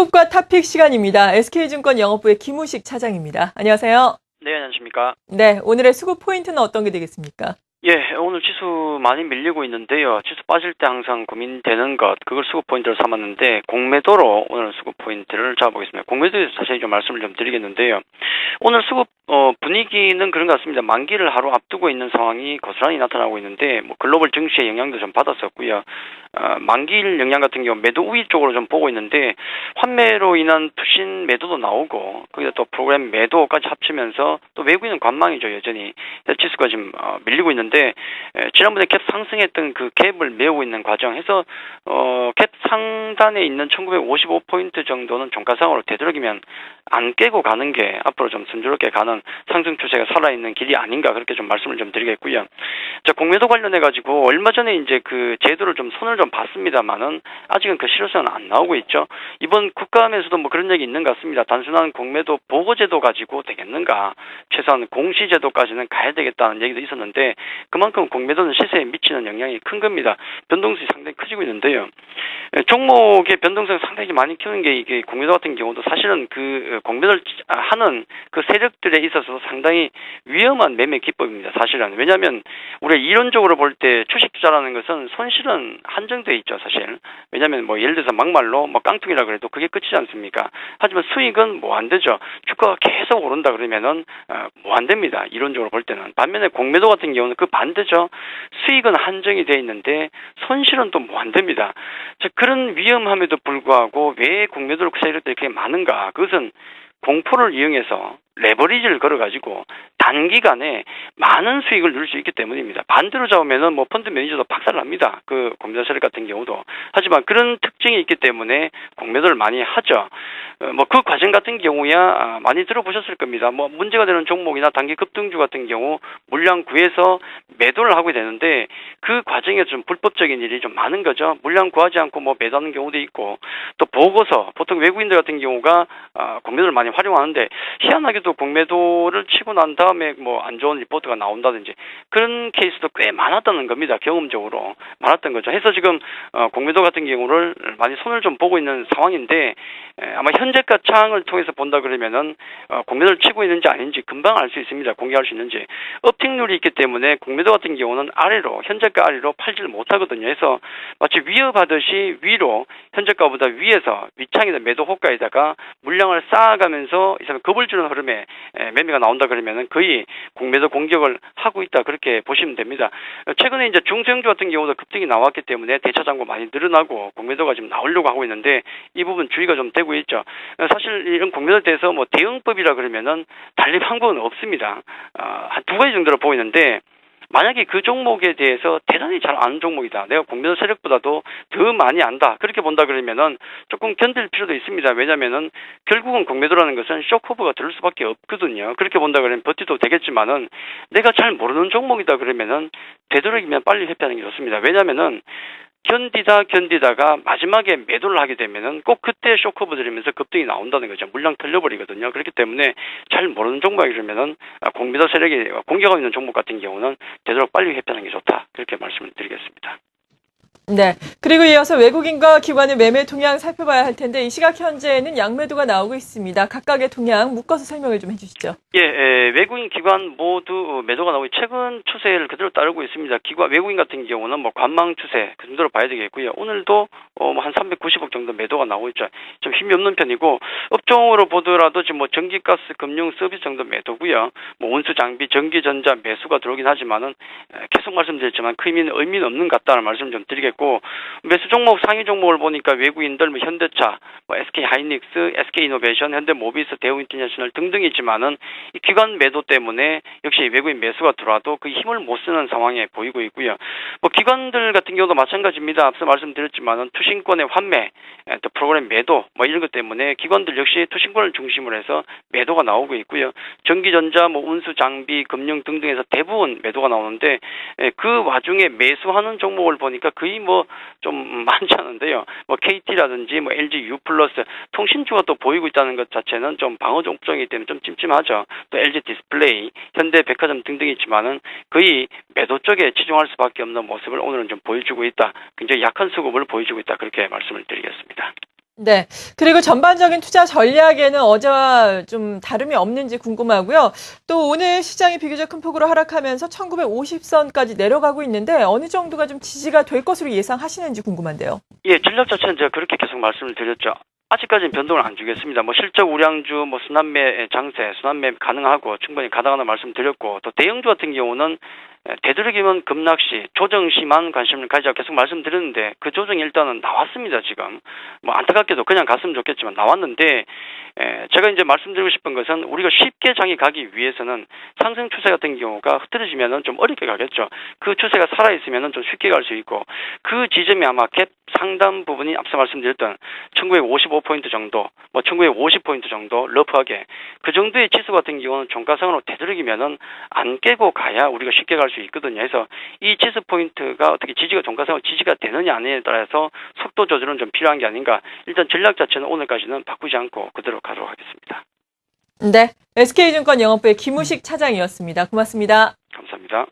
수급과 탑픽 시간입니다. SK증권 영업부의 김우식 차장입니다. 안녕하세요. 네, 안녕하십니까. 네, 오늘의 수급 포인트는 어떤 게 되겠습니까? 예, 오늘 지수 많이 밀리고 있는데요. 지수 빠질 때 항상 고민되는 것, 그걸 수급 포인트로 삼았는데, 공매도로 오늘 수급 포인트를 잡아보겠습니다. 공매도에 대해서 자세히 좀 말씀을 좀 드리겠는데요. 오늘 수급 분위기는 그런 것 같습니다. 만기를 하루 앞두고 있는 상황이 고스란히 나타나고 있는데, 뭐 글로벌 증시의 영향도 좀 받았었고요. 만기일 영향 같은 경우 매도 우위 쪽으로 좀 보고 있는데, 환매로 인한 투신 매도도 나오고, 거기다 또 프로그램 매도까지 합치면서 또 외국인은 관망이죠, 여전히. 지수가 지금 밀리고 있는데, 지난번에 캡 상승했던 그 캡을 메우고 있는 과정에서 캡 상단에 있는 1955포인트 정도는 종가상으로 되도록이면 안 깨고 가는 게 앞으로 좀 순조롭게 가는 상승 추세가 살아있는 길이 아닌가, 그렇게 좀 말씀을 좀 드리겠고요. 자, 공매도 관련해 가지고 얼마 전에 이제 그 제도를 좀 손을 좀 봤습니다만은 아직은 그 실효성은 안 나오고 있죠. 이번 국감에서도 뭐 그런 얘기 있는 것 같습니다. 단순한 공매도 보고제도 가지고 되겠는가, 최소한 공시제도까지는 가야 되겠다는 얘기도 있었는데, 그만큼 공매도는 시세에 미치는 영향이 큰 겁니다. 변동성이 상당히 커지고 있는데요. 종목의 변동성 상당히 많이 키우는 게 이게 공매도 같은 경우도 사실은 그 공매도를 하는 그 세력들에 있어서 상당히 위험한 매매 기법입니다. 사실은. 왜냐하면 우리가 이론적으로 볼 때 주식 투자라는 것은 손실은 한정돼 있죠, 사실. 왜냐하면 뭐 예를 들어서 막말로 뭐 깡통이라 그래도 그게 끝이지 않습니까? 하지만 수익은 뭐 안 되죠. 주가가 계속 오른다 그러면은 뭐 안 됩니다. 이론적으로 볼 때는. 반면에 공매도 같은 경우는 그 반대죠. 수익은 한정이 돼 있는데 손실은 또 뭐 안 됩니다. 즉 그런 위험함에도 불구하고 왜 공매도를 세력들이 그렇게 많은가? 그것은 공포를 이용해서 레버리지를 걸어가지고 단기간에 많은 수익을 누릴 수 있기 때문입니다. 반대로 잡으면은 뭐 펀드 매니저도 박살납니다. 그 공매도 세력 같은 경우도. 하지만 그런 특징이 있기 때문에 공매도를 많이 하죠. 뭐 그 과정 같은 경우야 많이 들어보셨을 겁니다. 뭐 문제가 되는 종목이나 단기 급등주 같은 경우 물량 구해서 매도를 하게 되는데 그 과정에 좀 불법적인 일이 좀 많은 거죠. 물량 구하지 않고 뭐 매도하는 경우도 있고, 또 보고서 보통 외국인들 같은 경우가 공매도를 많이 활용하는데, 희한하게도 공매도를 치고 난 다음에 뭐 안 좋은 리포트가 나온다든지 그런 케이스도 꽤 많았다는 겁니다. 경험적으로 많았던 거죠. 해서 지금 공매도 같은 경우를 많이 손을 좀 보고 있는 상황인데, 아마 현재가 창을 통해서 본다 그러면은 공매도를 치고 있는지 아닌지 금방 알 수 있습니다. 공개할 수 있는지. 업틱률이 있기 때문에 공매도 같은 경우는 아래로, 현재가 아래로 팔지를 못하거든요. 해서 마치 위협하듯이 위로, 현재가보다 위에서 위창이나 매도 호가에다가 물량을 쌓아가면서 이 사람 겁을 주는 흐름에 매매가 나온다 그러면은 거의 공매도 공격을 하고 있다, 그렇게 보시면 됩니다. 최근에 이제 중소형주 같은 경우도 급등이 나왔기 때문에 대차 잔고 많이 늘어나고 공매도가 지금 나오려고 하고 있는데, 이 부분 주의가 좀 되고 있죠. 사실 이런 공매도에 대해서 뭐 대응법이라 그러면은 달리 방법은 없습니다. 한 두 가지 정도로 보이는데, 만약에 그 종목에 대해서 대단히 잘 아는 종목이다, 내가 공매도 세력보다도 더 많이 안다, 그렇게 본다 그러면은 조금 견딜 필요도 있습니다. 왜냐면은 결국은 공매도라는 것은 쇼커버가 들을 수밖에 없거든요. 그렇게 본다 그러면 버티도 되겠지만은, 내가 잘 모르는 종목이다 그러면은 되도록이면 빨리 회피하는 게 좋습니다. 왜냐면은 견디다가 마지막에 매도를 하게 되면은 꼭 그때 쇼커버 들이면서 급등이 나온다는 거죠. 물량 털려버리거든요. 그렇기 때문에 잘 모르는 종목이라면은 공매도 세력이 공격하고 있는 종목 같은 경우는 되도록 빨리 회피하는 게 좋다, 그렇게 말씀을 드리겠습니다. 네. 그리고 이어서 외국인과 기관의 매매 동향 살펴봐야 할 텐데, 이 시각 현재는 양매도가 나오고 있습니다. 각각의 동향 묶어서 설명을 좀 해주시죠. 외국인 기관 모두 매도가 나오고 최근 추세를 그대로 따르고 있습니다. 외국인 같은 경우는 뭐 관망 추세 그 정도로 봐야 되겠고요. 오늘도 한 390억 정도 매도가 나오고 있죠. 좀 힘이 없는 편이고, 업종으로 보더라도 지금 뭐 전기가스, 금융, 서비스 정도 매도고요. 뭐 운수, 장비, 전기전자 매수가 들어오긴 하지만은 계속 말씀드렸지만 큰 의미는 없는 것 같다는 말씀 좀 드리겠고, 매수 종목 상위 종목을 보니까 외국인들 뭐 현대차, 뭐 SK 하이닉스, SK 이노베이션, 현대모비스, 대우 인터내셔널 등등이 있지만은 이 기관 매도 때문에 역시 외국인 매수가 들어와도 그 힘을 못 쓰는 상황에 보이고 있고요. 뭐 기관들 같은 경우도 마찬가지입니다. 앞서 말씀드렸지만은 투신권의 환매, 또 프로그램 매도 뭐 이런 것 때문에 기관들 역시 투신권을 중심으로 해서 매도가 나오고 있고요. 전기전자, 뭐 운수, 장비, 금융 등등에서 대부분 매도가 나오는데, 그 와중에 매수하는 종목을 보니까 거의 뭐 좀 많지 않은데요. 뭐 KT라든지 뭐 LG U 플러스, 통신주가 또 보이고 있다는 것 자체는 좀 방어 종목이기 때문에 좀 찜찜하죠. 또 LG 디스플레이, 현대 백화점 등등이 있지만은 거의 매도 쪽에 치중할 수밖에 없는 모습을 오늘은 좀 보여주고 있다. 굉장히 약한 수급을 보여주고 있다, 그렇게 말씀을 드리겠습니다. 네. 그리고 전반적인 투자 전략에는 어제와 좀 다름이 없는지 궁금하고요. 또 오늘 시장이 비교적 큰 폭으로 하락하면서 1950선까지 내려가고 있는데 어느 정도가 좀 지지가 될 것으로 예상하시는지 궁금한데요. 예, 전략 자체는 제가 그렇게 계속 말씀을 드렸죠. 아직까지는 변동을 안 주겠습니다. 뭐 실적 우량주, 뭐 순환매 장세, 순환매 가능하고 충분히 가능하다는 말씀드렸고, 또 대형주 같은 경우는 되도록이면 급락시, 조정시만 관심을 가지자고 계속 말씀드렸는데 그 조정이 일단은 나왔습니다. 지금 뭐 안타깝게도 그냥 갔으면 좋겠지만 나왔는데, 제가 이제 말씀드리고 싶은 것은 우리가 쉽게 장이 가기 위해서는 상승 추세 같은 경우가 흐트러지면은 좀 어렵게 가겠죠. 그 추세가 살아 있으면은 좀 쉽게 갈 수 있고, 그 지점이 아마 갭 상단 부분이 앞서 말씀드렸던 1955포인트 정도, 뭐 1950포인트 정도 러프하게 그 정도의 지수 같은 경우는 종가상으로 되도록이면은 안 깨고 가야 우리가 쉽게 갈 수 있거든요. 그래서 이 지수 포인트가 어떻게 지지가 종가상으로 지지가 되느냐 아니냐에 따라서 속도 조절은 좀 필요한 게 아닌가. 일단 전략 자체는 오늘까지는 바꾸지 않고 그대로 가도록 하겠습니다. 네. SK증권 영업부의 김우식 차장이었습니다. 고맙습니다. 감사합니다.